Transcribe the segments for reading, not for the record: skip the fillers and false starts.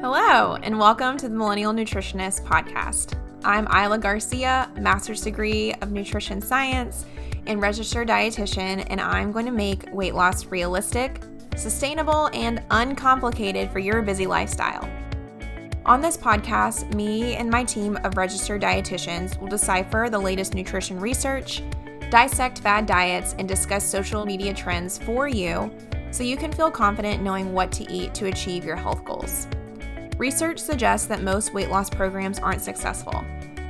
Hello, and welcome to the Millennial Nutritionist Podcast. I'm Isla Garcia, master's degree of nutrition science and registered dietitian, and I'm going to make weight loss realistic, sustainable, and uncomplicated for your busy lifestyle. On this podcast, me and my team of registered dietitians will decipher the latest nutrition research, dissect fad diets, and discuss social media trends for you so you can feel confident knowing what to eat to achieve your health goals. Research suggests that most weight loss programs aren't successful,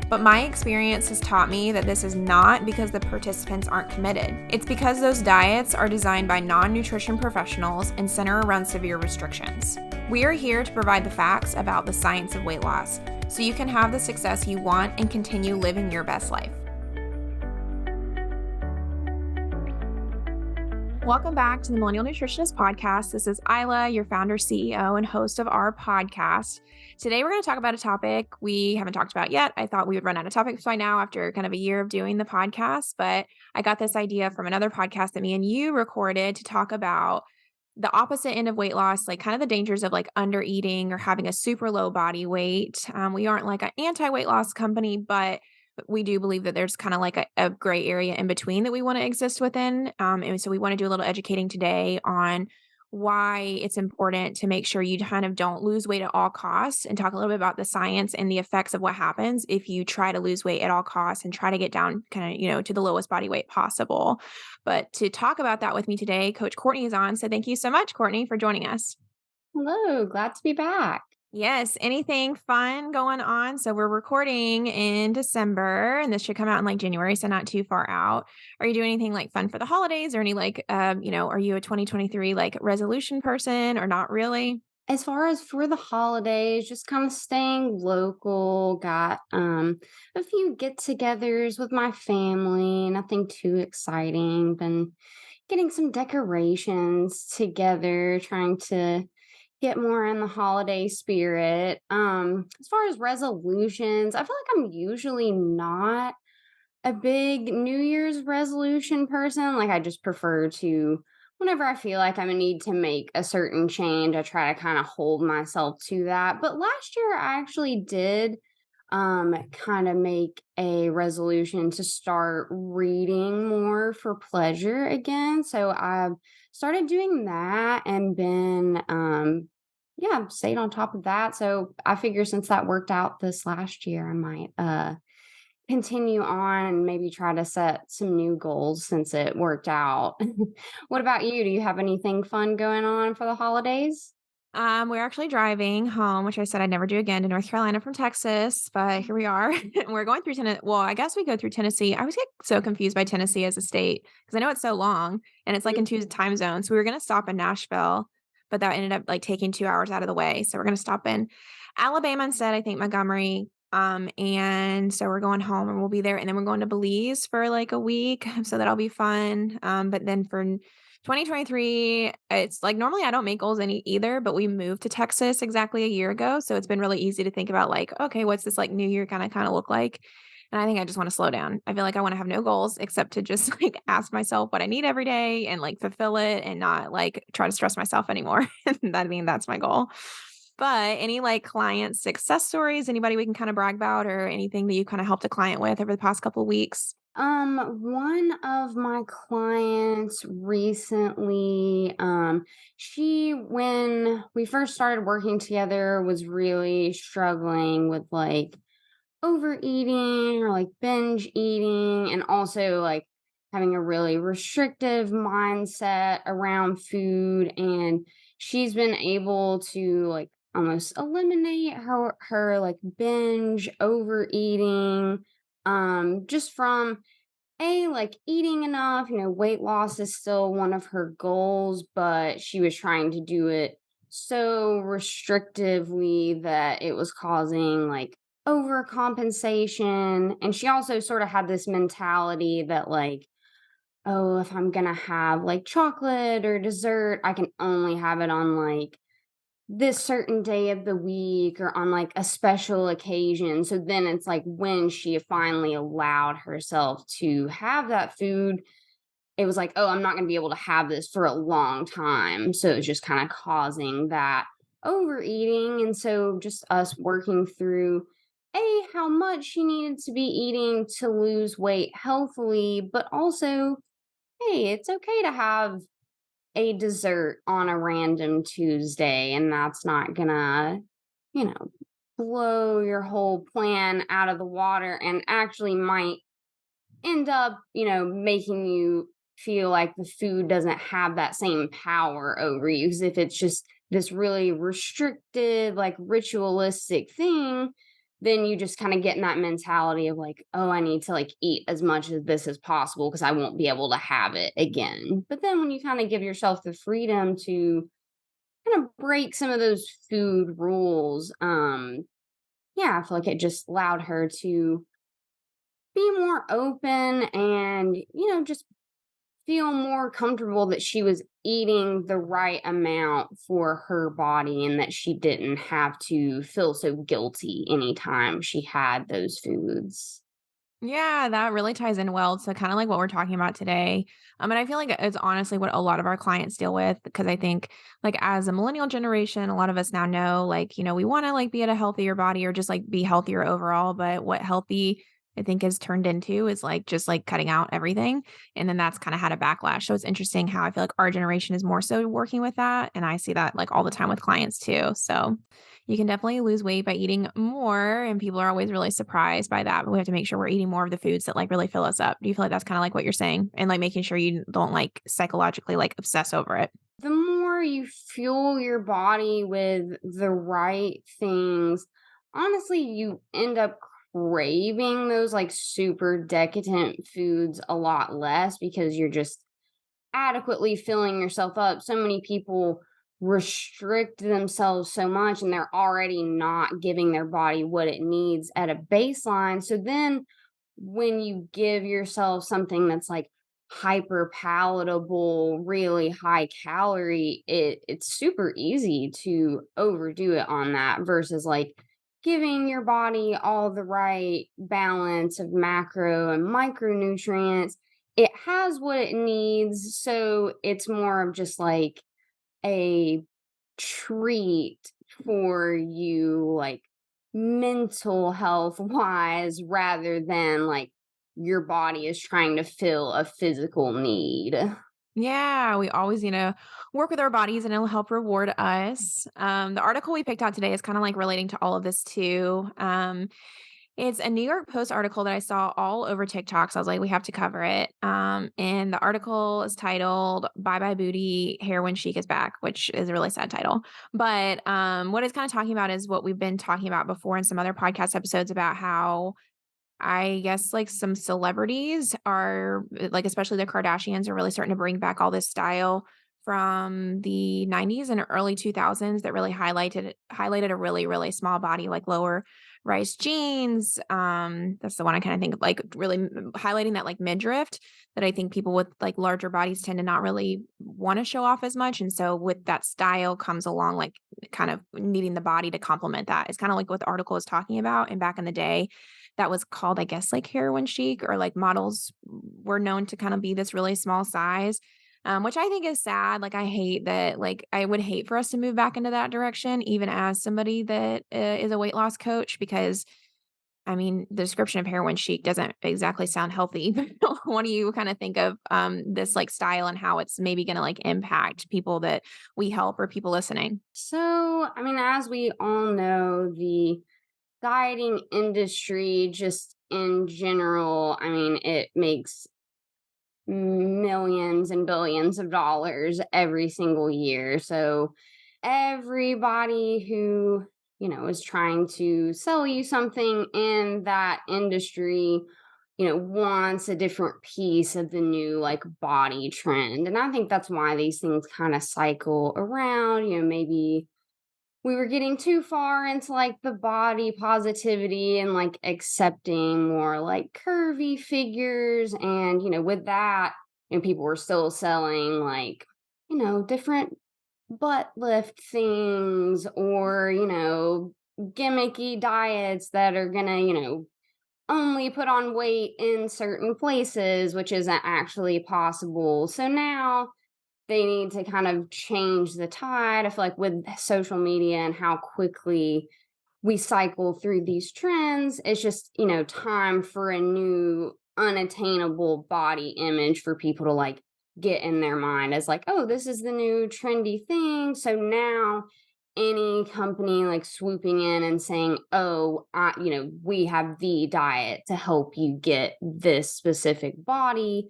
but my experience has taught me that this is not because the participants aren't committed. It's because those diets are designed by non-nutrition professionals and center around severe restrictions. We are here to provide the facts about the science of weight loss so you can have the success you want and continue living your best life. Welcome back to the Millennial Nutritionist Podcast. This is Isla, your founder, CEO, and host of our podcast. Today, we're going to talk about a topic we haven't talked about yet. I thought we would run out of topics by now after kind of a year of doing the podcast, but I got this idea from another podcast that me and you recorded to talk about the opposite end of weight loss, like kind of the dangers of like under eating or having a super low body weight. We aren't like an anti-weight loss company, but we do believe that there's kind of like a gray area in between that we want to exist within. And so we want to do a little educating today on why it's important to make sure you kind of don't lose weight at all costs and talk a little bit about the science and the effects of what happens if you try to lose weight at all costs and try to get down kind of, to the lowest body weight possible. But to talk about that with me today, Coach Courtney is on. So thank you so much, Courtney, for joining us. Hello, glad to be back. Yes. Anything fun going on? So we're recording in December and this should come out in like January. So not too far out. Are you doing anything like fun for the holidays or any like, are you a 2023 like resolution person or not really? As far as for the holidays, just kind of staying local, got a few get-togethers with my family, nothing too exciting. Been getting some decorations together, trying to get more in the holiday spirit. As far as resolutions, I feel like I'm usually not a big New Year's resolution person. Like, I just prefer to, whenever I feel like I'm gonna need to make a certain change, I try to kind of hold myself to that. But last year, I actually did kind of make a resolution to start reading more for pleasure again. So I've started doing that and been stayed on top of that. So I figure since that worked out this last year, I might continue on and maybe try to set some new goals since it worked out. What about you? Do you have anything fun going on for the holidays? We're actually driving home, which I said I'd never do again to North Carolina from Texas, but here we are. We're going through Tennessee. Well, I guess we go through Tennessee. I always get so confused by Tennessee as a state because I know it's so long and it's like in two time zones. So we were going to stop in Nashville, but that ended up like taking 2 hours out of the way. So we're going to stop in Alabama instead, I think Montgomery. And so we're going home and we'll be there. And then we're going to Belize for like a week. So that'll be fun. But then for 2023, it's like normally I don't make goals any either, but we moved to Texas exactly a year ago. So it's been really easy to think about like, okay, what's this like new year kind of look like? And I think I just want to slow down. I feel like I want to have no goals except to just like ask myself what I need every day and like fulfill it and not like try to stress myself anymore. That's my goal. But any like client success stories, anybody we can kind of brag about or anything that you kind of helped a client with over the past couple of weeks? One of my clients recently, she, when we first started working together, was really struggling with like overeating or like binge eating, and also like having a really restrictive mindset around food. And she's been able to like almost eliminate her like binge overeating just from like eating enough. Weight loss is still one of her goals, but she was trying to do it so restrictively that it was causing like overcompensation. And she also sort of had this mentality that like, oh, if I'm gonna have like chocolate or dessert, I can only have it on like this certain day of the week or on like a special occasion. So then it's like when she finally allowed herself to have that food, it was like, oh, I'm not going to be able to have this for a long time. So it's just kind of causing that overeating. And so just us working through how much she needed to be eating to lose weight healthily, but also, hey, it's okay to have a dessert on a random Tuesday, and that's not gonna, you know, blow your whole plan out of the water and actually might end up, making you feel like the food doesn't have that same power over you. Because if it's just this really restricted, like ritualistic thing, then you just kind of get in that mentality of like, oh, I need to like eat as much of this as possible because I won't be able to have it again. But then when you kind of give yourself the freedom to kind of break some of those food rules, yeah, I feel like it just allowed her to be more open and, just feel more comfortable that she was eating the right amount for her body and that she didn't have to feel so guilty anytime she had those foods. Yeah, that really ties in well to kind of like what we're talking about today. And I feel like it's honestly what a lot of our clients deal with because I think like as a millennial generation, a lot of us now know like, we want to like be at a healthier body or just like be healthier overall. But what healthy I think is turned into is like just like cutting out everything. And then that's kind of had a backlash. So it's interesting how I feel like our generation is more so working with that. And I see that like all the time with clients too. So you can definitely lose weight by eating more, and people are always really surprised by that, but we have to make sure we're eating more of the foods that, like, really fill us up. Do you feel like that's kinda like what you're saying? And, like, making sure you don't, like, psychologically, like, obsess over it? The more you fuel your body with the right things, honestly, you end up craving those like super decadent foods a lot less because you're just adequately filling yourself up. So many people restrict themselves so much and they're already not giving their body what it needs at a baseline. So then when you give yourself something that's like hyper palatable, really high calorie, it's super easy to overdo it on that versus like giving your body all the right balance of macro and micronutrients. It has what it needs, so it's more of just like a treat for you, like mental health wise, rather than like your body is trying to fill a physical need. Yeah, we always, work with our bodies and it'll help reward us. The article we picked out today is kinda, like, relating to all of this too. It's a New York Post article that I saw all over TikTok, so I was like, "We have to cover it." And the article is titled "Bye Bye Booty, Heroin Chic is Back," which is a really sad title. But, what it's kinda talking about is what we've been talking about before in some other podcast episodes about how I guess, like, some celebrities are like, especially the Kardashians are really starting to bring back all this style from the '90s and early 2000s that really highlighted a really, really small body, like lower rise jeans. That's the one I kinda think of, like, really highlighting that, like, midriff that I think people with, like, larger bodies tend to not really wanna show off as much, and so with that style comes along, like, kind of needing the body to complement that. It's kinda like what the article is talking about, and back in the day, that was called, I guess, like heroin chic or like models were known to kind of be this really small size, which I think is sad. Like, I hate that. Like, I would hate for us to move back into that direction, even as somebody that is a weight loss coach, because I mean, the description of heroin chic doesn't exactly sound healthy. But what do you kind of think of this like style and how it's maybe going to like impact people that we help or people listening? So, I mean, as we all know, the dieting industry, just in general, I mean, it makes millions and billions of dollars every single year. So everybody who, is trying to sell you something in that industry, wants a different piece of the new like body trend. And I think that's why these things kind of cycle around, maybe we were getting too far into like the body positivity and like accepting more like curvy figures. And, with that, people were still selling like, different butt lift things or, gimmicky diets that are gonna, only put on weight in certain places, which isn't actually possible. So now they need to kind of change the tide. I feel like with social media and how quickly we cycle through these trends, it's just, time for a new unattainable body image for people to like get in their mind as like, oh, this is the new trendy thing. So now any company like swooping in and saying, oh, we have the diet to help you get this specific body,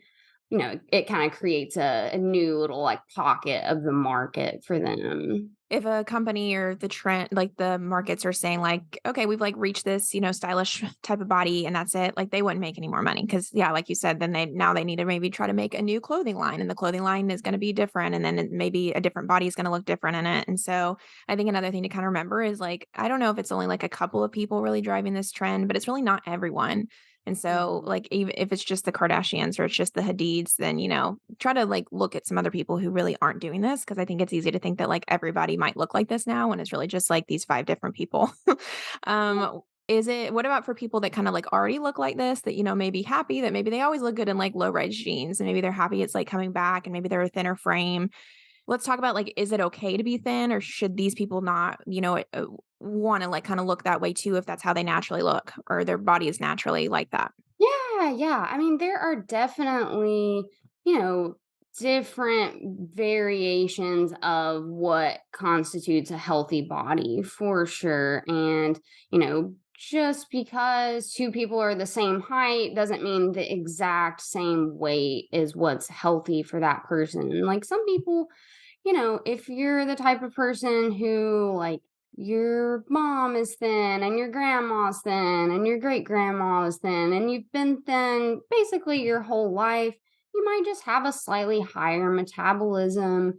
it kind of creates a new little like pocket of the market for them. If a company or the trend like, the markets are saying, like, "Okay, we've, like, reached this, stylish type of body, and that's it," like, they wouldn't make any more money because, yeah, like you said, then they need to maybe try to make a new clothing line, and the clothing line is gonna be different, and then maybe a different body is gonna look different in it, and so, I think another thing to kinda remember is, like, I don't know if it's only, like, a couple of people really driving this trend, but it's really not everyone, and so, Mhm. like, even if it's just the Kardashians or it's just the Hadids, then, try to, like, look at some other people who really aren't doing this because I think it's easy to think that, like, everybody might look like this now when it's really just, like, these 5 different people. What about for people that kinda, like, already look like this that, may be happy that maybe they always look good in, like, low-rise jeans, and maybe they're happy it's, like, coming back, and maybe they're a thinner frame. Let's talk about, like, is it okay to be thin, or should these people not, wanna, like, kinda look that way too if that's how they naturally look or their body is naturally like that? Yeah, yeah. I mean, there are definitely, you know, different variations of what constitutes a healthy body for sure. And, just because two people are the same height doesn't mean the exact same weight is what's healthy for that person. Like some people, if you're the type of person who like your mom is thin and your grandma's thin and your great grandma is thin and you've been thin basically your whole life, you might just have a slightly higher metabolism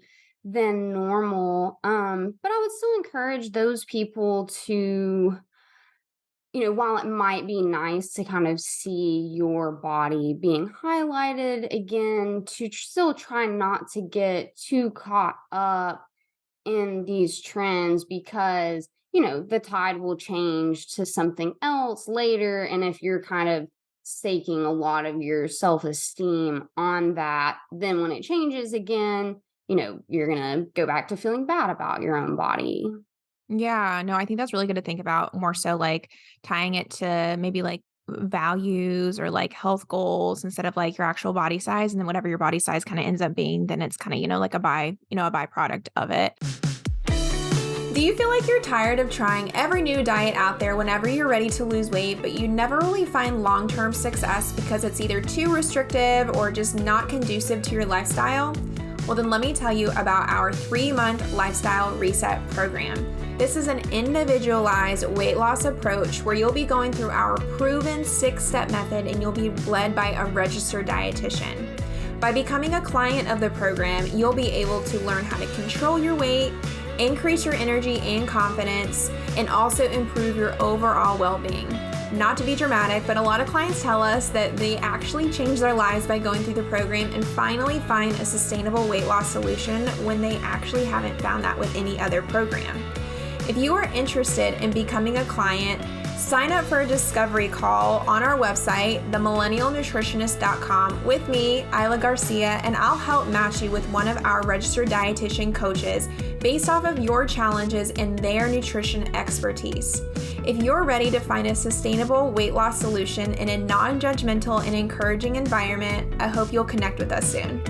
than normal. But I would still encourage those people to, while it might be nice to kind of see your body being highlighted again, to still try not to get too caught up in these trends because, the tide will change to something else later. And if you're kind of staking a lot of your self esteem on that, then when it changes again, you're going to go back to feeling bad about your own body. Yeah, no, I think that's really good to think about more so like tying it to maybe like values or like health goals instead of like your actual body size. And then whatever your body size kind of ends up being, then it's kind of, like a byproduct of it. Do you feel like you're tired of trying every new diet out there whenever you're ready to lose weight, but you never really find long term success because it's either too restrictive or just not conducive to your lifestyle? Well, then let me tell you about our 3-month lifestyle reset program. This is an individualized weight loss approach where you'll be going through our proven 6-step method and you'll be led by a registered dietitian. By becoming a client of the program, you'll be able to learn how to control your weight, increase your energy and confidence, and also improve your overall well-being. Not to be dramatic, but a lot of clients tell us that they actually change their lives by going through the program and finally find a sustainable weight loss solution when they actually haven't found that with any other program. If you are interested in becoming a client, sign up for a discovery call on our website, themillennialnutritionist.com, with me, Isla Garcia, and I'll help match you with one of our registered dietitian coaches based off of your challenges and their nutrition expertise. If you're ready to find a sustainable weight loss solution in a non-judgmental and encouraging environment, I hope you'll connect with us soon.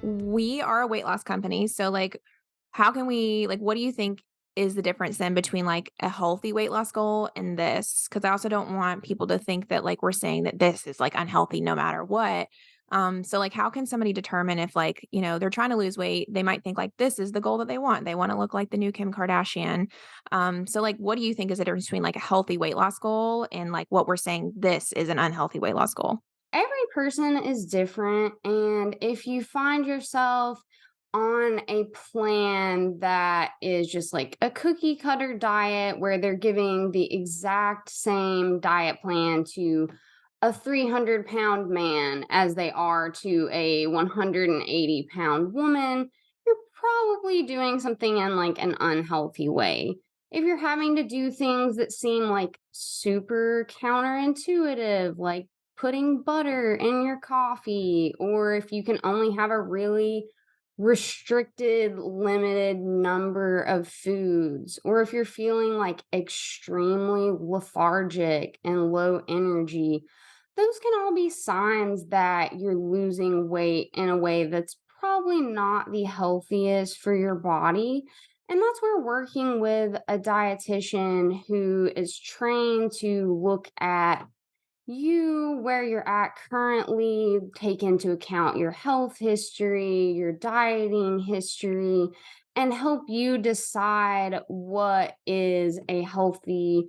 We are a weight loss company. So, like, how can we, like, what do you think is the difference then between like a healthy weight loss goal and this? Because I also don't want people to think that like we're saying that this is like unhealthy no matter what. So like how can somebody determine if like, they're trying to lose weight, they might think like this is the goal that they want. They want to look like the new Kim Kardashian. So like what do you think is the difference between like a healthy weight loss goal and like what we're saying this is an unhealthy weight loss goal? Every person is different. And if you find yourself on a plan that is just like a cookie cutter diet where they're giving the exact same diet plan to a 300-pound man as they are to a 180-pound woman, you're probably doing something in like an unhealthy way. if you're having to do things that seem like super counterintuitive, like putting butter in your coffee, or if you can only have a really restricted, limited number of foods, or if you're feeling like extremely lethargic and low energy, those can all be signs that you're losing weight in a way that's probably not the healthiest for your body. And that's where working with a dietitian who is trained to look at you, where you're at currently, take into account your health history, your dieting history, and help you decide what is a healthy,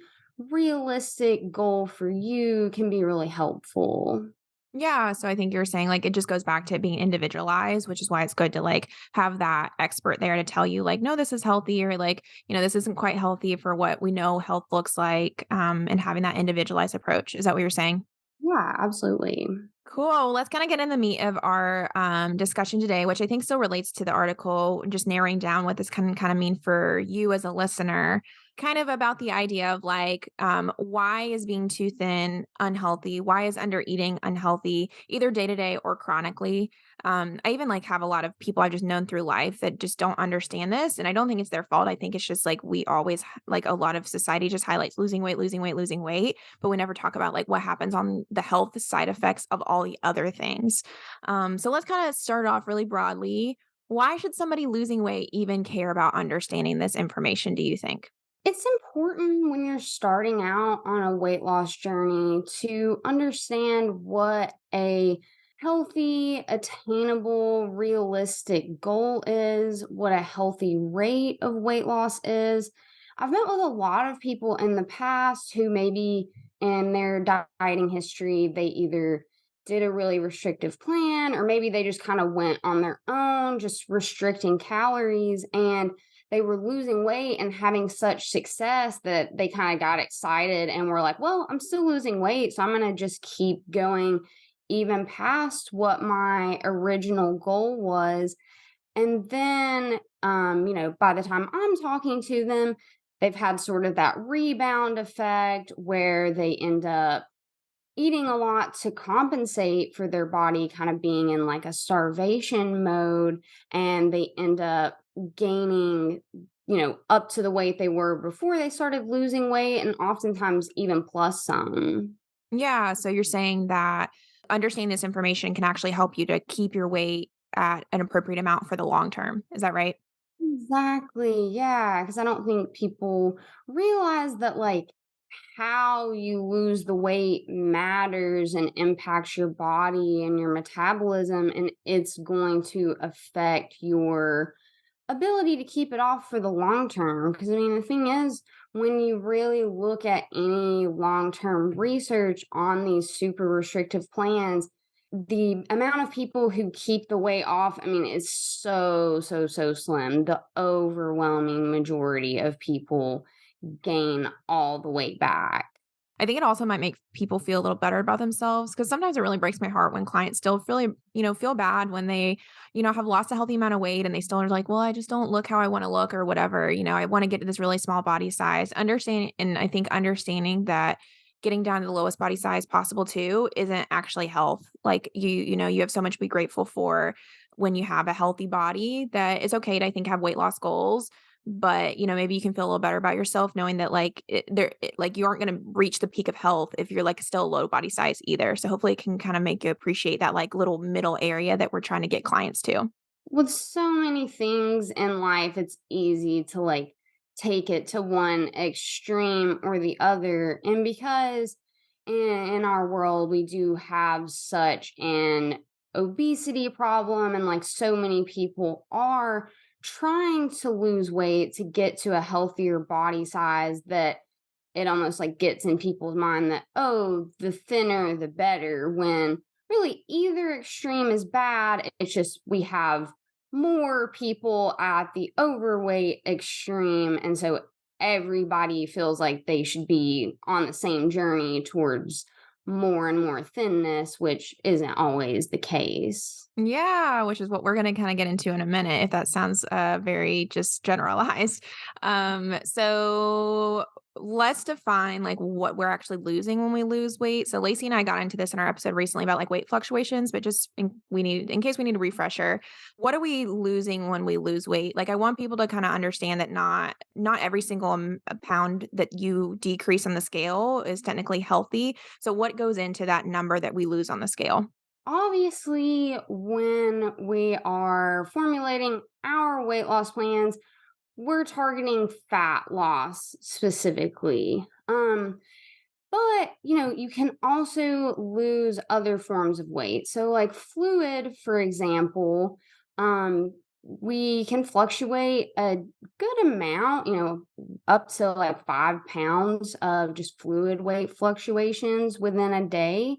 realistic goal for you can be really helpful. Yeah, so I think you're saying, like, it just goes back to it being individualized, which is why it's good to, like, have that expert there to tell you, like, "No, this is healthy," or, like, "This isn't quite healthy for what we know health looks like," and having that individualized approach. Is that what you're saying? Yeah, absolutely. Cool. Let's kind of get in the meat of our discussion today, which I think still relates to the article, just narrowing down what this can kind of mean for you as a listener, kind of about the idea of like, why is being too thin unhealthy? Why is under eating unhealthy, either day to day or chronically? I even like have a lot of people I've just known through life that just don't understand this. And I don't think it's their fault. I think it's just like we always, like a lot of society just highlights losing weight, losing weight, losing weight, but we never talk about like what happens on the health side effects of all the other things. So let's kind of start off really broadly. Why should somebody losing weight even care about understanding this information, do you think? It's important when you're starting out on a weight loss journey to understand what a healthy, attainable, realistic goal is, what a healthy rate of weight loss is. I've met with a lot of people in the past who maybe in their dieting history, they either did a really restrictive plan or maybe they just kind of went on their own, just restricting calories. And they were losing weight and having such success that they kind of got excited and were like, well, I'm still losing weight. So I'm going to just keep going even past what my original goal was. And then, by the time I'm talking to them, they've had sort of that rebound effect where they end up eating a lot to compensate for their body kind of being in like a starvation mode, and they end up gaining up to the weight they were before they started losing weight, and oftentimes even plus some. Yeah. So you're saying that understanding this information can actually help you to keep your weight at an appropriate amount for the long term. Is that right? Exactly, yeah, because I don't think people realize that like how you lose the weight matters and impacts your body and your metabolism, and it's going to affect your ability to keep it off for the long term. Because I mean, the thing is, when you really look at any long term research on these super restrictive plans, the amount of people who keep the weight off, I mean, is so slim. The overwhelming majority of people gain all the weight back. I think it also might make people feel a little better about themselves because sometimes it really breaks my heart when clients still really, feel bad when they, have lost a healthy amount of weight and they still are like, well, I just don't look how I want to look or whatever. I want to get to this really small body size. Understanding, and I think understanding that getting down to the lowest body size possible too isn't actually health. Like you have so much to be grateful for when you have a healthy body that it's okay to, I think, have weight loss goals, but maybe you can feel a little better about yourself knowing that like like you aren't going to reach the peak of health if you're like still low body size either. So hopefully it can kind of make you appreciate that like little middle area that we're trying to get clients to. With so many things in life, it's easy to like take it to one extreme or the other. And because in our world, we do have such an obesity problem, and like so many people are trying to lose weight to get to a healthier body size, that it almost like gets in people's mind that, oh, the thinner the better, when really either extreme is bad. It's just we have more people at the overweight extreme, and so everybody feels like they should be on the same journey towards more and more thinness, which isn't always the case. Yeah, which is what we're gonna kinda get into in a minute, if that sounds, very just generalized. So let's define, like, what we're actually losing when we lose weight. So Lacey and I got into this in our episode recently about, like, weight fluctuations, but just in case we need a refresher, what are we losing when we lose weight? Like, I want people to kinda understand that not every single, pound that you decrease on the scale is technically healthy. So what goes into that number that we lose on the scale? Obviously, when we are formulating our weight loss plans, we're targeting fat loss specifically. But, you can also lose other forms of weight. So, like fluid, for example, we can fluctuate a good amount, up to like 5 pounds of just fluid weight fluctuations within a day.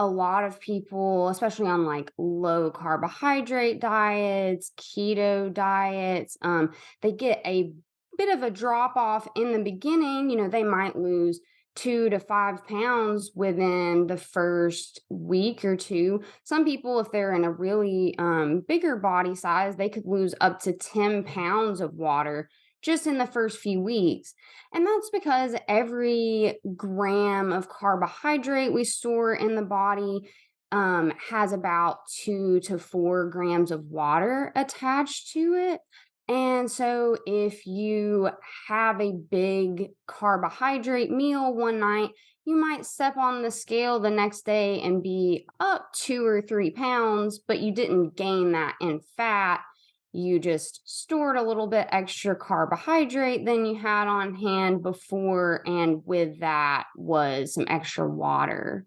A lot of people, especially on like low carbohydrate diets, keto diets, they get a bit of a drop off in the beginning. They might lose 2 to 5 pounds within the first week or two. Some people, if they're in a really bigger body size, they could lose up to 10 pounds of water just in the first few weeks. And that's because every gram of carbohydrate we store in the body has about 2 to 4 grams of water attached to it. And so, if you have a big carbohydrate meal one night, you might step on the scale the next day and be up 2 or 3 pounds, but you didn't gain that in fat. You just stored a little bit extra carbohydrate than you had on hand before, and with that was some extra water.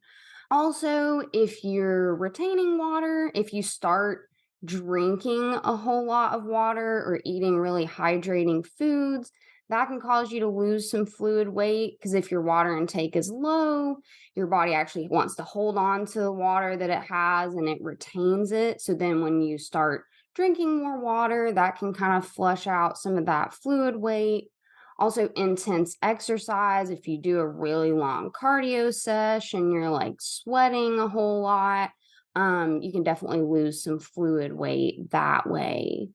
Also, if you're retaining water, if you start drinking a whole lot of water or eating really hydrating foods, that can cause you to lose some fluid weight because if your water intake is low, your body actually wants to hold on to the water that it has and it retains it. So then when you start drinking more water, that can kind of flush out some of that fluid weight. Also, intense exercise. If you do a really long cardio session, you're like sweating a whole lot, you can definitely lose some fluid weight that way.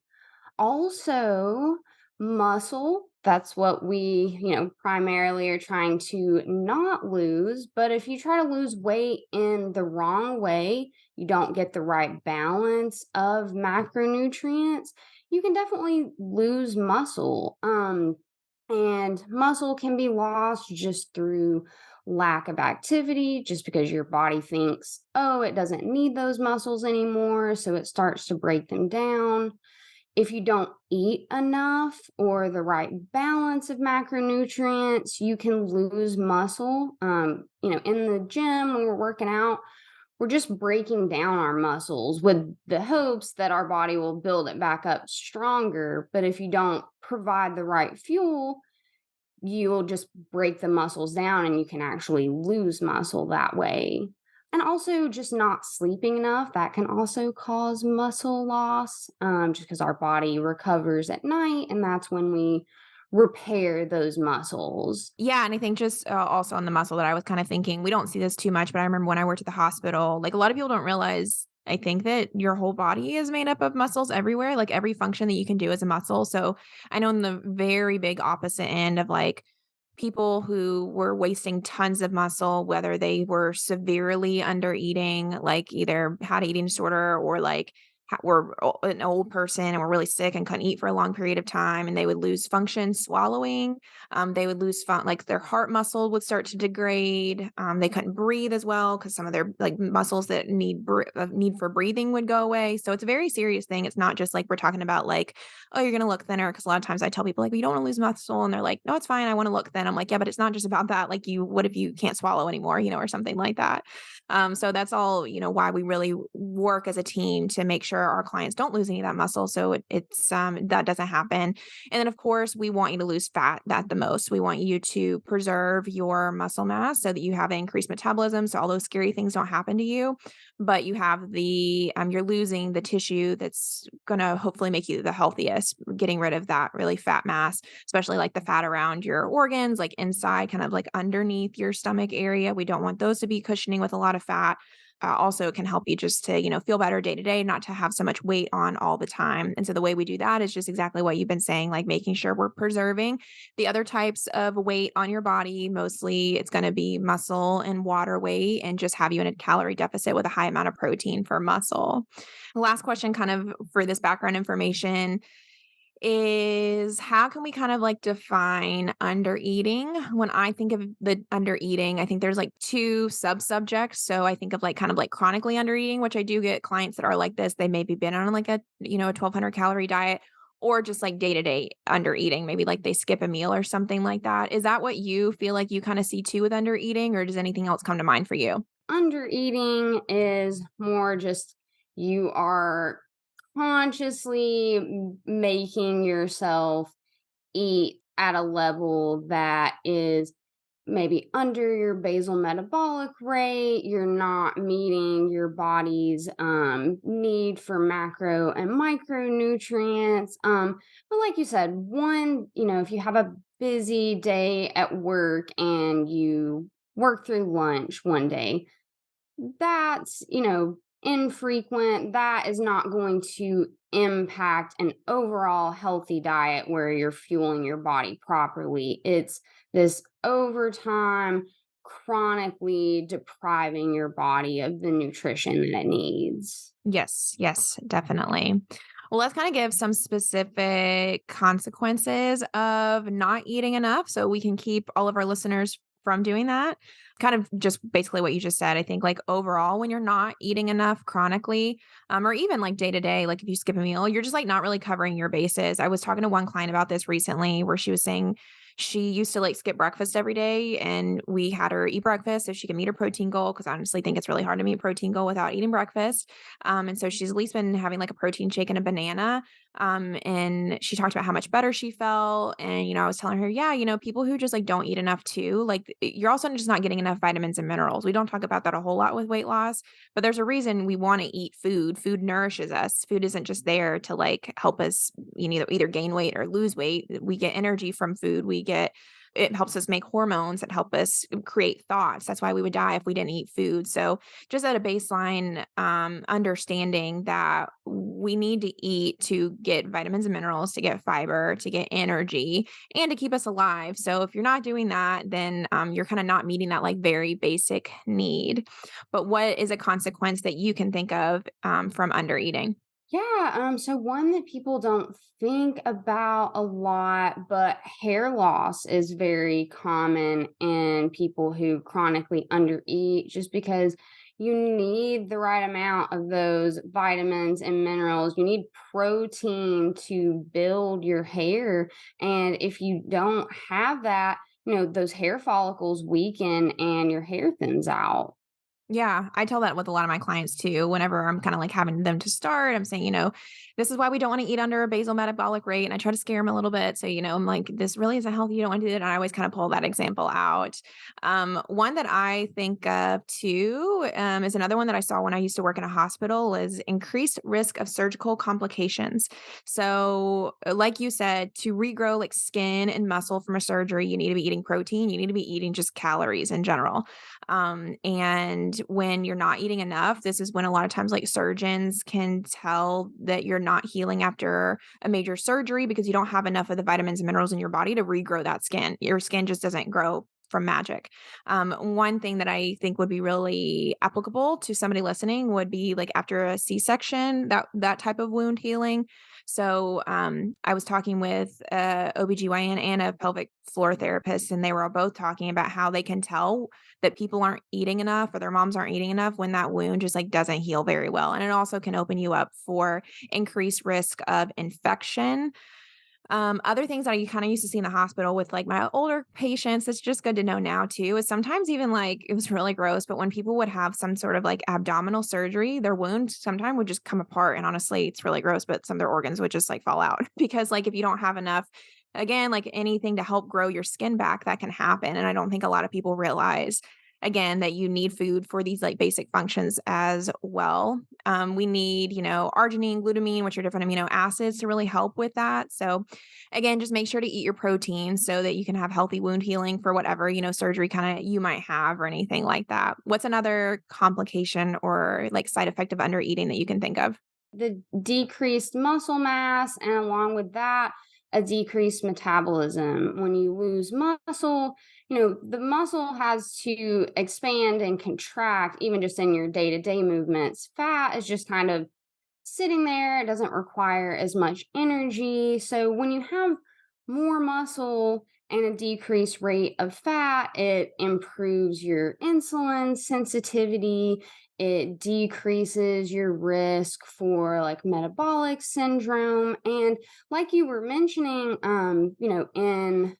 Also, muscle. That's what we, primarily are trying to not lose. But if you try to lose weight in the wrong way, you don't get the right balance of macronutrients, you can definitely lose muscle. And muscle can be lost just through lack of activity, just because your body thinks, oh, it doesn't need those muscles anymore. So it starts to break them down. If you don't eat enough or the right balance of macronutrients, you can lose muscle. In the gym when we're working out, we're just breaking down our muscles with the hopes that our body will build it back up stronger. But if you don't provide the right fuel, you'll just break the muscles down and you can actually lose muscle that way. And also, just not sleeping enough, that can also cause muscle loss, just because our body recovers at night. And that's when we repair those muscles. Yeah, and I think just, also on the muscle that I was kinda thinking, we don't see this too much, but I remember when I worked at the hospital, like, a lot of people don't realize, I think, that your whole body is made up of muscles everywhere, like, every function that you can do is a muscle. So, I know in the very big opposite end of, like, people who were wasting tons of muscle, whether they were severely under eating, like, either had an eating disorder or, like, were an old person and were really sick and couldn't eat for a long period of time, and they would lose function swallowing. They would lose like their heart muscle would start to degrade. They couldn't breathe as well because some of their like muscles that need for breathing would go away. So it's a very serious thing. It's not just like we're talking about like, oh, you're gonna look thinner. Because a lot of times I tell people like, well, you don't want to lose muscle, and they're like, no, it's fine. I want to look thin. I'm like, yeah, but it's not just about that. Like, what if you can't swallow anymore, or something like that. So that's all, why we really work as a team to make sure sure our clients don't lose any of that muscle. So that doesn't happen. And then of course we want you to lose fat at the most. We want you to preserve your muscle mass so that you have an increased metabolism. So all those scary things don't happen to you, but you have you're losing the tissue that's going to hopefully make you the healthiest, getting rid of that really fat mass, especially like the fat around your organs, like inside, kind of like underneath your stomach area. We don't want those to be cushioning with a lot of fat. Also, it can help you just to, feel better day to day, not to have so much weight on all the time. And so the way we do that is just exactly what you've been saying, like making sure we're preserving the other types of weight on your body. Mostly it's going to be muscle and water weight, and just have you in a calorie deficit with a high amount of protein for muscle. The last question, kind of for this background information, is how can we kind of like define under eating? When I think of the under eating, I think there's like two sub subjects. So I think of like kind of like chronically under eating, which I do get clients that are like this. They maybe been on like a 1200 calorie diet, or just like day to day under eating. Maybe like they skip a meal or something like that. Is that what you feel like you kind of see too with under eating, or does anything else come to mind for you? Under eating is more just you are consciously making yourself eat at a level that is maybe under your basal metabolic rate. You're not meeting your body's need for macro and micronutrients. But like you said, if you have a busy day at work and you work through lunch one day, that's, infrequent. That is not going to impact an overall healthy diet where you're fueling your body properly. It's this overtime, chronically depriving your body of the nutrition that it needs. Yes, yes, definitely. Well, let's kind of give some specific consequences of not eating enough so we can keep all of our listeners from doing that. Kind of just basically what you just said. I think like overall, when you're not eating enough chronically, or even like day to day, like if you skip a meal, you're just like not really covering your bases. I was talking to one client about this recently where she was saying she used to like skip breakfast every day, and we had her eat breakfast so she could meet her protein goal. Cause I honestly think it's really hard to meet protein goal without eating breakfast. And so she's at least been having like a protein shake and a banana. And she talked about how much better she felt. And, I was telling her, yeah, people who just like don't eat enough too, like you're also just not getting enough vitamins and minerals. We don't talk about that a whole lot with weight loss, but there's a reason we want to eat food. Food nourishes us. Food isn't just there to like help us, either gain weight or lose weight. We get energy from food. It helps us make hormones that help us create thoughts. That's why we would die if we didn't eat food. So just at a baseline, understanding that we need to eat to get vitamins and minerals, to get fiber, to get energy, and to keep us alive. So if you're not doing that, then you're kind of not meeting that like very basic need. But what is a consequence that you can think of from under eating? Yeah, so one that people don't think about a lot, but hair loss is very common in people who chronically undereat, just because you need the right amount of those vitamins and minerals. You need protein to build your hair. And if you don't have that, those hair follicles weaken and your hair thins out. Yeah, I tell that with a lot of my clients too. Whenever I'm kind of like having them to start, I'm saying, this is why we don't want to eat under a basal metabolic rate. And I try to scare them a little bit. So, I'm like, this really isn't healthy. You don't want to do it. And I always kind of pull that example out. One that I think of too is another one that I saw when I used to work in a hospital is increased risk of surgical complications. So, like you said, to regrow like skin and muscle from a surgery, you need to be eating protein. You need to be eating just calories in general. And when you're not eating enough, this is when a lot of times like surgeons can tell that you're not healing after a major surgery because you don't have enough of the vitamins and minerals in your body to regrow that skin. Your skin just doesn't grow from magic. One thing that I think would be really applicable to somebody listening would be like after a C-section, that type of wound healing. So I was talking with a OBGYN and a pelvic floor therapist, and they were both talking about how they can tell that people aren't eating enough or their moms aren't eating enough when that wound just like doesn't heal very well. And it also can open you up for increased risk of infection. Other things that I kind of used to see in the hospital with like my older patients, it's just good to know now too, is sometimes even like it was really gross, but when people would have some sort of like abdominal surgery, their wound sometimes would just come apart. And honestly, it's really gross, but some of their organs would just like fall out because like if you don't have enough, again, like anything to help grow your skin back, that can happen. And I don't think a lot of people realize again that you need food for these like basic functions as well. We need, arginine, glutamine, which are different amino acids to really help with that. So again, just make sure to eat your protein so that you can have healthy wound healing for whatever, surgery kind of you might have or anything like that. What's another complication or like side effect of under eating that you can think of? The decreased muscle mass, and along with that, a decreased metabolism. When you lose muscle, the muscle has to expand and contract even just in your day-to-day movements. Fat is just kind of sitting there. It doesn't require as much energy. So when you have more muscle and a decreased rate of fat, it improves your insulin sensitivity. It decreases your risk for like metabolic syndrome. And like you were mentioning, in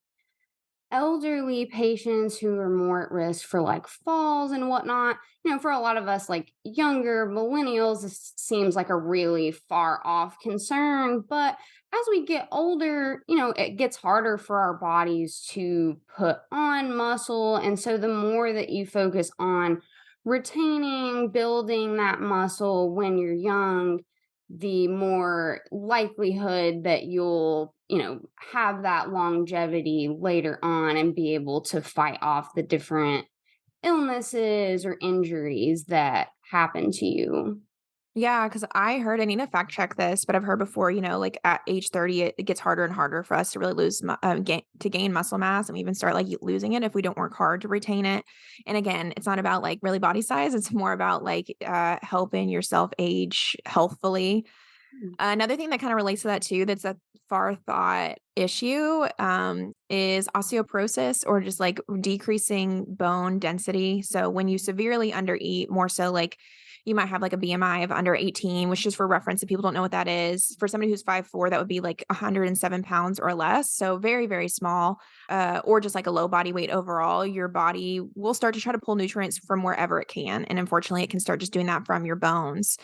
elderly patients who are more at risk for like falls and whatnot. For a lot of us, like younger millennials, this seems like a really far off concern. But as we get older, it gets harder for our bodies to put on muscle. And so the more that you focus on retaining, building that muscle when you're young, the more likelihood that you'll, have that longevity later on and be able to fight off the different illnesses or injuries that happen to you. Yeah, because I heard, I need to fact check this, but I've heard before, like at age 30, it gets harder and harder for us to really gain muscle mass, and we even start like losing it if we don't work hard to retain it. And again, it's not about like really body size; it's more about like helping yourself age healthfully. Mm. Another thing that kind of relates to that too, that's a far thought issue, is osteoporosis or just like decreasing bone density. So when you severely undereat, more so like you might have like a BMI of under 18, which just for reference, if people don't know what that is, for somebody who's 5'4", that would be like 107 pounds or less. So very, very small, or just like a low body weight overall. Your body will start to try to pull nutrients from wherever it can. And unfortunately, it can start just doing that from your bones.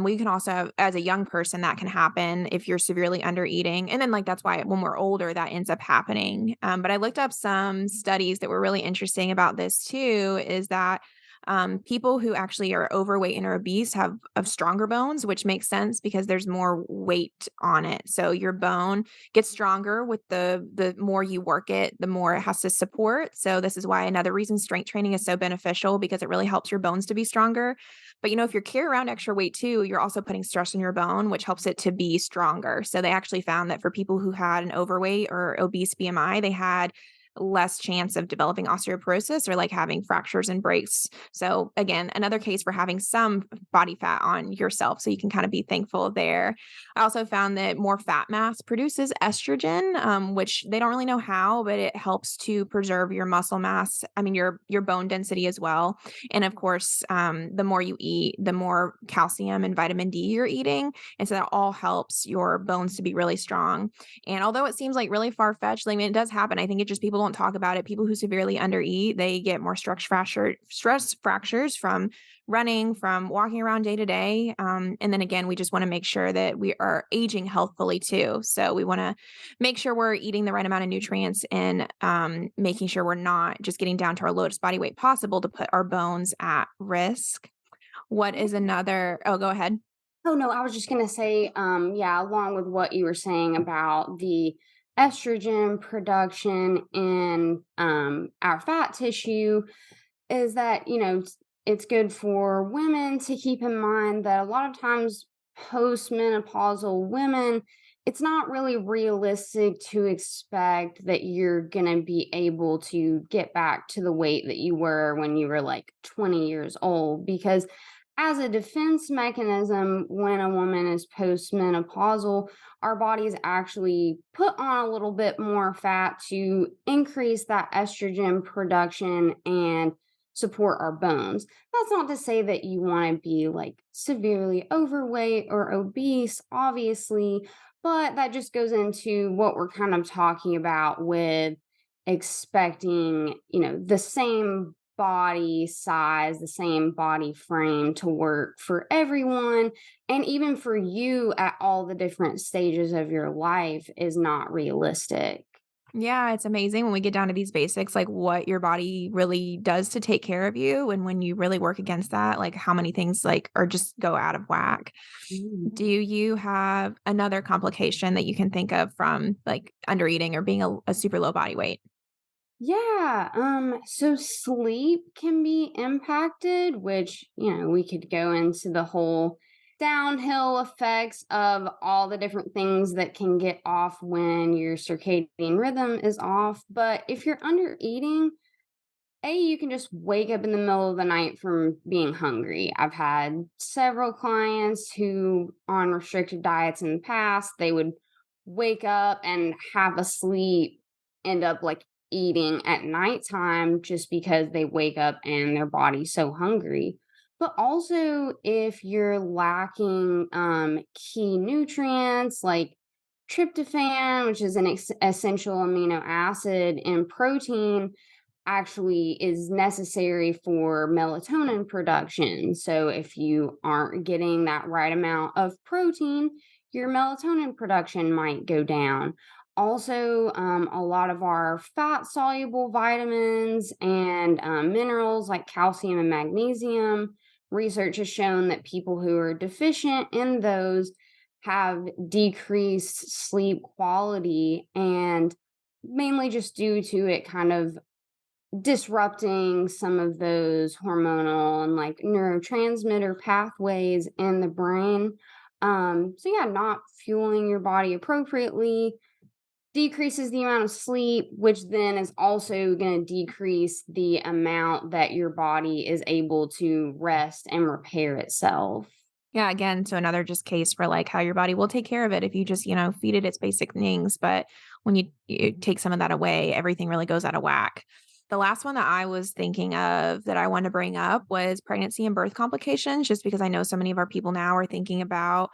We can also have, as a young person, that can happen if you're severely under eating. And then, like, that's why when we're older, that ends up happening. But I looked up some studies that were really interesting about this too, is that people who actually are overweight and are obese have stronger bones, which makes sense because there's more weight on it. So your bone gets stronger with the more you work it, the more it has to support. So this is why another reason strength training is so beneficial because it really helps your bones to be stronger. But if you carry around extra weight too, you're also putting stress on your bone, which helps it to be stronger. So they actually found that for people who had an overweight or obese BMI, they had less chance of developing osteoporosis or like having fractures and breaks. So again, another case for having some body fat on yourself. So you can kind of be thankful there. I also found that more fat mass produces estrogen, which they don't really know how, but it helps to preserve your muscle mass. I mean, your bone density as well. And of course, the more you eat, the more calcium and vitamin D you're eating. And so that all helps your bones to be really strong. And although it seems like really far fetched, I mean, it does happen. I think it just people don't talk about it. People who severely undereat, they get more stress fractures from running, from walking around day to day. And then again, we just want to make sure that we are aging healthfully too. So we want to make sure we're eating the right amount of nutrients and making sure we're not just getting down to our lowest body weight possible to put our bones at risk. What is another? Oh, go ahead. Oh, no, I was just gonna say, yeah, along with what you were saying about the estrogen production in our fat tissue, is that, it's good for women to keep in mind that a lot of times postmenopausal women, it's not really realistic to expect that you're gonna be able to get back to the weight that you were when you were like 20 years old because as a defense mechanism, when a woman is postmenopausal, our bodies actually put on a little bit more fat to increase that estrogen production and support our bones. That's not to say that you want to be like severely overweight or obese, obviously, but that just goes into what we're kind of talking about with expecting, the same body size, the same body frame to work for everyone. And even for you at all the different stages of your life is not realistic. Yeah, it's amazing when we get down to these basics, like what your body really does to take care of you. And when you really work against that, like how many things like are just go out of whack. Mm. Do you have another complication that you can think of from like undereating or being a super low body weight? Yeah, so sleep can be impacted, which, we could go into the whole downhill effects of all the different things that can get off when your circadian rhythm is off. But if you're under eating, you can just wake up in the middle of the night from being hungry. I've had several clients who, on restricted diets in the past, they would wake up and half asleep, end up like eating at nighttime just because they wake up and their body's so hungry. But also, if you're lacking key nutrients like tryptophan, which is an essential amino acid, and protein, actually is necessary for melatonin production. So if you aren't getting that right amount of protein, your melatonin production might go down. Also, a lot of our fat soluble vitamins and minerals like calcium and magnesium, research has shown that people who are deficient in those have decreased sleep quality, and mainly just due to it kind of disrupting some of those hormonal and like neurotransmitter pathways in the brain. So yeah, not fueling your body appropriately decreases the amount of sleep, which then is also going to decrease the amount that your body is able to rest and repair itself. Yeah, again, so another just case for like how your body will take care of it if you just, feed it its basic things. But when you take some of that away, everything really goes out of whack. The last one that I was thinking of that I want to bring up was pregnancy and birth complications, just because I know so many of our people now are thinking about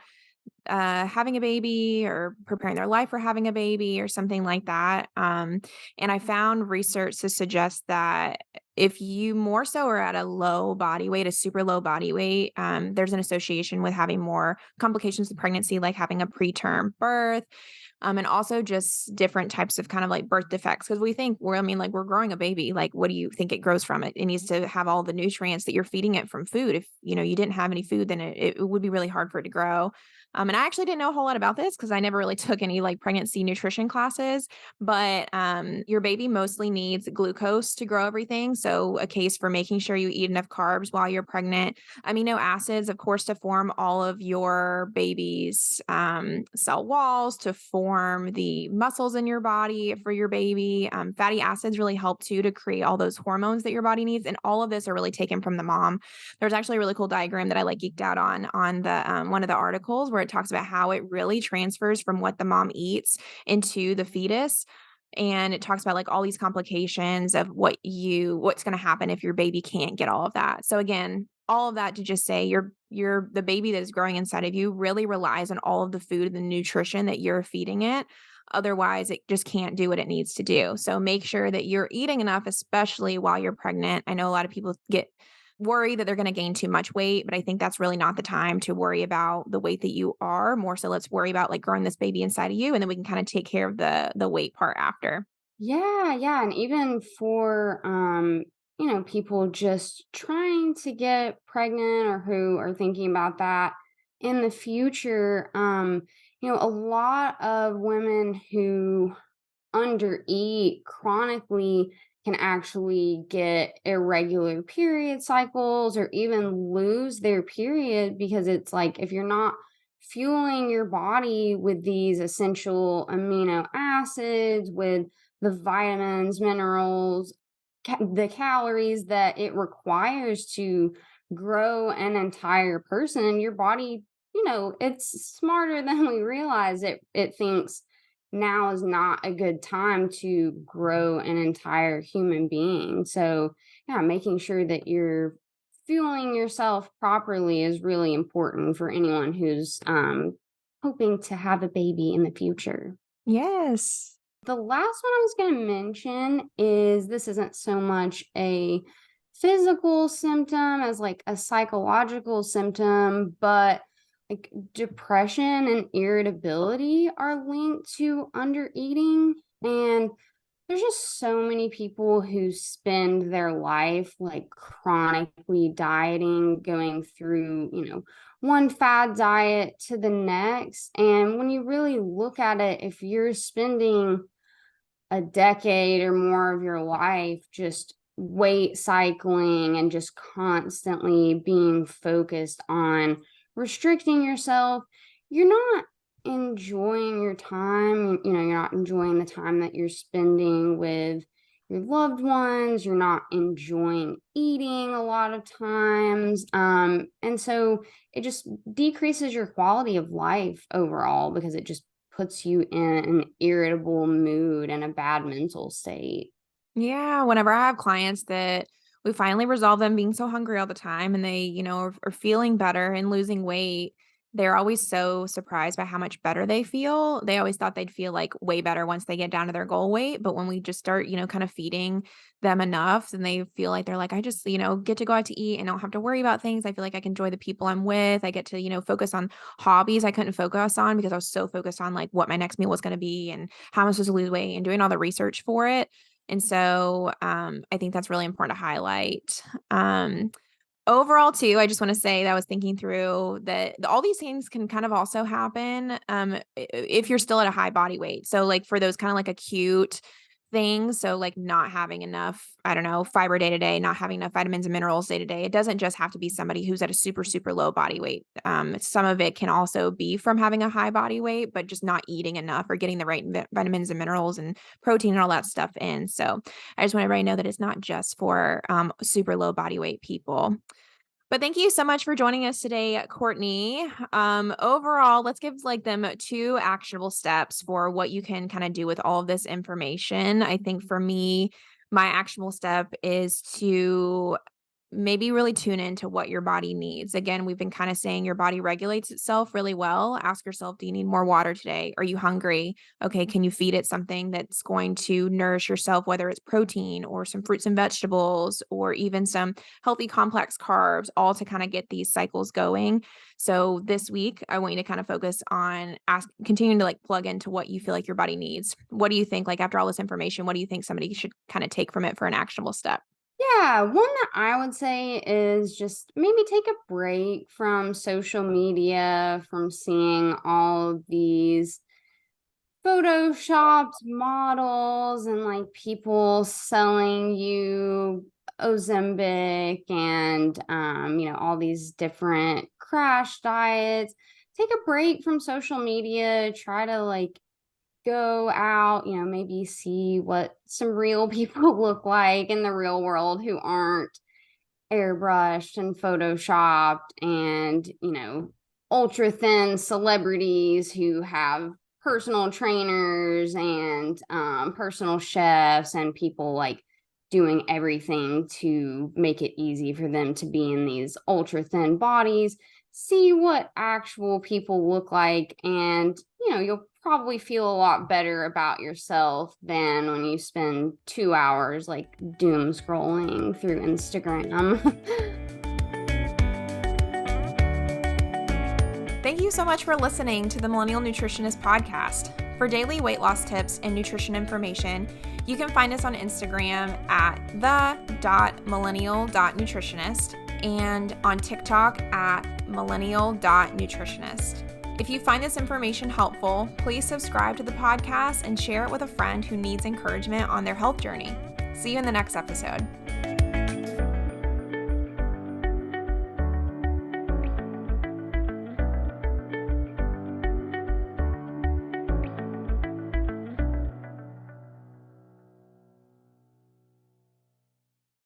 having a baby or preparing their life for having a baby or something like that. And I found research to suggest that if you more so are at a low body weight, a super low body weight, there's an association with having more complications with pregnancy, like having a preterm birth. And also just different types of kind of like birth defects. Cause we think I mean, like we're growing a baby. Like, what do you think it grows from? It needs to have all the nutrients that you're feeding it from food. If, you didn't have any food, then it would be really hard for it to grow. And I actually didn't know a whole lot about this because I never really took any like pregnancy nutrition classes. But your baby mostly needs glucose to grow everything. So, a case for making sure you eat enough carbs while you're pregnant, amino acids, of course, to form all of your baby's cell walls, to form the muscles in your body for your baby. Fatty acids really help too to create all those hormones that your body needs. And all of this are really taken from the mom. There's actually a really cool diagram that I like geeked out on the one of the articles where it talks about how it really transfers from what the mom eats into the fetus. And it talks about like all these complications of what's going to happen if your baby can't get all of that. So again, all of that to just say the baby that is growing inside of you really relies on all of the food and the nutrition that you're feeding it. Otherwise, it just can't do what it needs to do. So make sure that you're eating enough, especially while you're pregnant. I know a lot of people get worry that they're going to gain too much weight, but I think that's really not the time to worry about the weight that you are. More so, let's worry about like growing this baby inside of you, and then we can kind of take care of the weight part after. Yeah, yeah, and even for people just trying to get pregnant or who are thinking about that in the future, a lot of women who undereat chronically can actually get irregular period cycles or even lose their period, because it's like if you're not fueling your body with these essential amino acids, with the vitamins, minerals, the calories that it requires to grow an entire person, your body, it's smarter than we realize. It thinks now is not a good time to grow an entire human being. So, yeah, making sure that you're fueling yourself properly is really important for anyone who's hoping to have a baby in the future. Yes. The last one I was going to mention is this isn't so much a physical symptom as like a psychological symptom, but like depression and irritability are linked to undereating. And there's just so many people who spend their life like chronically dieting, going through, one fad diet to the next. And when you really look at it, if you're spending a decade or more of your life just weight cycling and just constantly being focused on restricting yourself, you're not enjoying your time. You're not enjoying the time that you're spending with your loved ones. You're not enjoying eating a lot of times. And so it just decreases your quality of life overall because it just puts you in an irritable mood and a bad mental state. Yeah, whenever I have clients that we finally resolve them being so hungry all the time and they, are feeling better and losing weight, they're always so surprised by how much better they feel. They always thought they'd feel like way better once they get down to their goal weight. But when we just start, kind of feeding them enough, then they feel like they're like, I just, get to go out to eat and don't have to worry about things. I feel like I can enjoy the people I'm with. I get to, focus on hobbies I couldn't focus on because I was so focused on like what my next meal was going to be and how I'm supposed to lose weight and doing all the research for it. And so, I think that's really important to highlight. Overall too, I just want to say that I was thinking through that all these things can kind of also happen, if you're still at a high body weight. So like for those kind of like acute things, so like not having enough, I don't know, fiber day to day, not having enough vitamins and minerals day to day. It doesn't just have to be somebody who's at a super, super low body weight. Some of it can also be from having a high body weight, but just not eating enough or getting the right vitamins and minerals and protein and all that stuff in. So I just want everybody to know that it's not just for super low body weight people. But thank you so much for joining us today, Courtney. Overall, let's give like them 2 actionable steps for what you can kind of do with all of this information. I think for me, my actionable step is to maybe really tune into what your body needs. Again, we've been kind of saying your body regulates itself really well. Ask yourself, do you need more water today? Are you hungry? Okay, can you feed it something that's going to nourish yourself, whether it's protein or some fruits and vegetables or even some healthy complex carbs, all to kind of get these cycles going. So this week, I want you to kind of focus on continuing to like plug into what you feel like your body needs. What do you think, like after all this information, what do you think somebody should kind of take from it for an actionable step? Yeah, one that I would say is just maybe take a break from social media, from seeing all of these photoshopped models and like people selling you Ozempic and all these different crash diets. Take a break from social media, try to like go out, maybe see what some real people look like in the real world who aren't airbrushed and photoshopped and, ultra thin celebrities who have personal trainers and personal chefs and people like doing everything to make it easy for them to be in these ultra thin bodies. See what actual people look like, and you'll probably feel a lot better about yourself than when you spend 2 hours like doom scrolling through Instagram. Thank you so much for listening to the Millennial Nutritionist Podcast. For daily weight loss tips and nutrition information, you can find us on Instagram at the.millennial.nutritionist and on TikTok at millennial.nutritionist. If you find this information helpful, please subscribe to the podcast and share it with a friend who needs encouragement on their health journey. See you in the next episode.